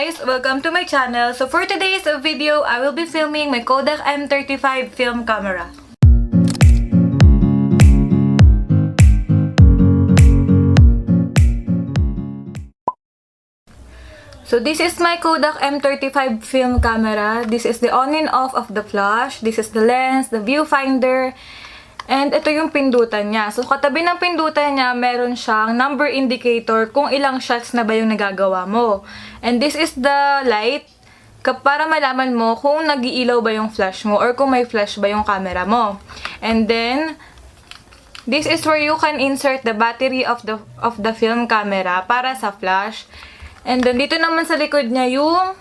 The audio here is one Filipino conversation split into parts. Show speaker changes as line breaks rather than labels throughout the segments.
guys! Welcome to my channel. So for today's video, I will be filming my Kodak M35 film camera. So this is my Kodak M35 film camera. This is the on and off of the flash. This is the lens, the viewfinder, and ito yung pindutan niya. So katabi ng pindutan niya, meron siyang number indicator kung ilang shots na ba yung nagagawa mo. And this is the light para malaman mo kung nag-iilaw ba yung flash mo or kung may flash ba yung camera mo. And then this is where you can insert the battery of the film camera para sa flash. And then dito naman sa likod niya yung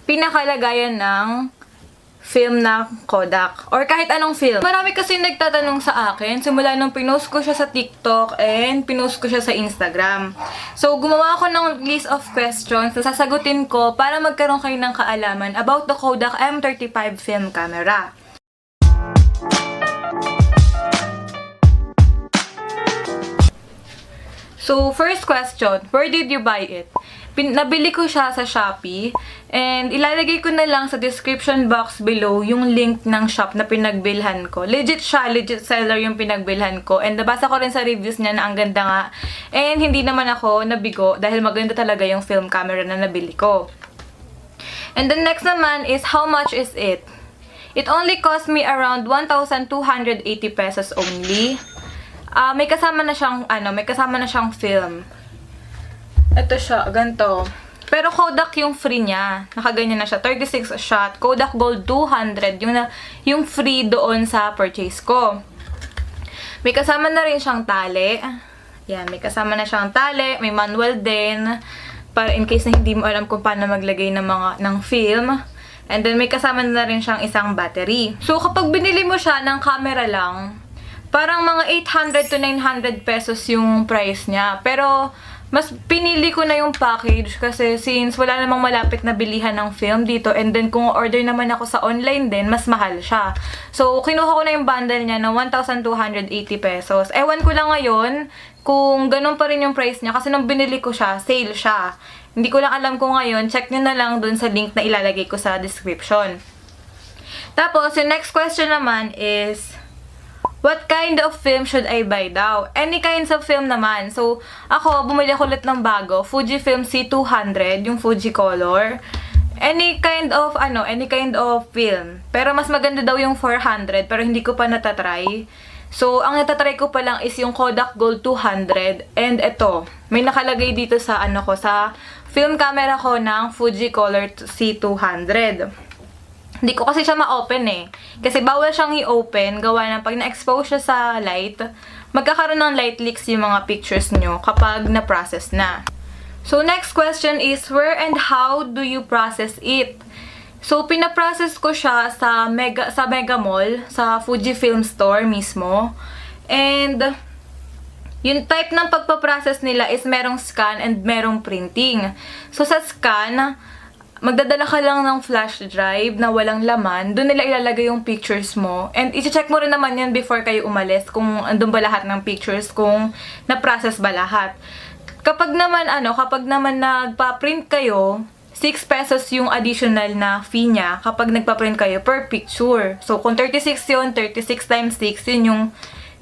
pinakalagayan ng film na Kodak or kahit anong film. Marami kasi nagtatanong sa akin simula nung pinost ko siya sa TikTok and pinost ko siya sa Instagram. So gumawa ako ng list of questions na sasagutin ko para magkaroon kayo ng kaalaman about the Kodak M35 film camera. So first question, where did you buy it? Nabili ko siya sa Shopee and ilalagay ko na lang sa description box below yung link ng shop na pinagbilhan ko. Legit siya, legit seller yung pinagbilhan ko and nabasa ko rin sa reviews niya na ang ganda nga and hindi naman ako nabigo dahil maganda talaga yung film camera na nabili ko. And the next naman is how much is it? It only cost me around 1,280 pesos only. May kasama na siyang film. Ito siya, ganito. Pero Kodak yung free niya. Nakaganyan na siya. 36 shot. Kodak Gold 200. Yung free doon sa purchase ko. May kasama na rin siyang tali. Yan, may kasama na siyang tali. May manual din. Para in case na hindi mo alam kung paano maglagay ng film. And then may kasama na rin siyang isang battery. So kapag binili mo siya ng camera lang, parang mga 800 to 900 pesos yung price niya. Pero mas pinili ko na yung package kasi since wala namang malapit na bilihan ng film dito and then kung order naman ako sa online din, mas mahal siya. So, kinuha ko na yung bundle niya ng 1,280 pesos. Ewan ko lang ngayon kung ganun pa rin yung price niya kasi nung binili ko siya, sale siya. Hindi ko lang alam kung ngayon, check nyo na lang dun sa link na ilalagay ko sa description. Tapos, yung next question naman is, what kind of film should I buy daw? Any kinds of film naman. So, ako, bumili ako ulit ng bago. Fujifilm C200, yung fujicolor. Any kind of film. Pero mas maganda daw yung 400, pero hindi ko pa natatry. So, ang natatry ko pa lang is yung Kodak Gold 200. And ito, may nakalagay dito sa sa film camera ko ng fujicolor C200. Hindi ko kasi siya ma-open eh. Kasi bawal siyang i-open. Gawa na pag na-expose siya sa light, magkakaroon ng light leaks yung mga pictures nyo kapag na-process na. So, next question is, where and how do you process it? So, pinaprocess ko siya sa megamall, sa fujifilm store mismo. And yung type ng pagpaprocess nila is merong scan and merong printing. So, sa scan, magdadala ka lang ng flash drive na walang laman, doon nila ilalagay yung pictures mo. And i-check mo rin naman yan before kayo umalis kung andun ba lahat ng pictures, kung na-process ba lahat. Kapag naman nagpa-print kayo, 6 pesos yung additional na fee niya kapag nagpa-print kayo per picture. So kung 36 yun, 36 times 6, yun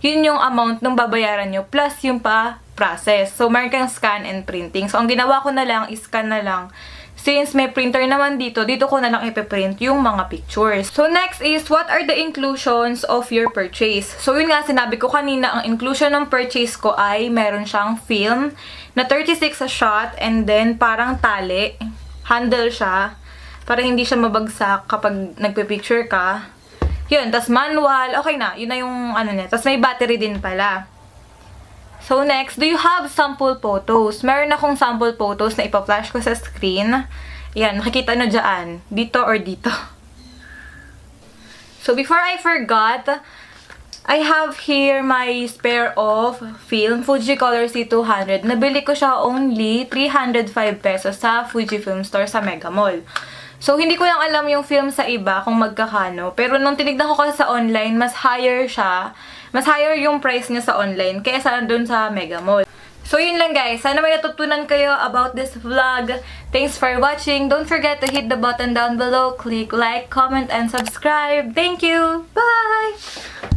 yung amount nung babayaran nyo plus yung pa-process. So meron kang scan and printing. So ang ginawa ko na lang, is-scan na lang. Since may printer naman dito ko na lang ipiprint yung mga pictures. So next is, what are the inclusions of your purchase? So yun nga, sinabi ko kanina, ang inclusion ng purchase ko ay meron siyang film na 36 a shot and then parang tali. Handle siya para hindi siya mabagsak kapag nagpipicture ka. Yun, tas manual, okay na. Yun na yung niya. Tas may battery din pala. So next, do you have sample photos? Meron akong sample photos na ipa-flash ko sa screen. Yan, makikita nyo dyan. Dito or dito. So before I forgot, I have here my spare of film, fujicolor C200. Nabili ko siya only 305 pesos sa Fujifilm store sa Megamall. So, hindi ko lang alam yung film sa iba kung magkakano. Pero nung tinignan ko kasi sa online, mas higher siya. Mas higher yung price niya sa online kaysa doon sa Megamall. So, yun lang guys. Sana may natutunan kayo about this vlog. Thanks for watching. Don't forget to hit the button down below. Click like, comment, and subscribe. Thank you. Bye!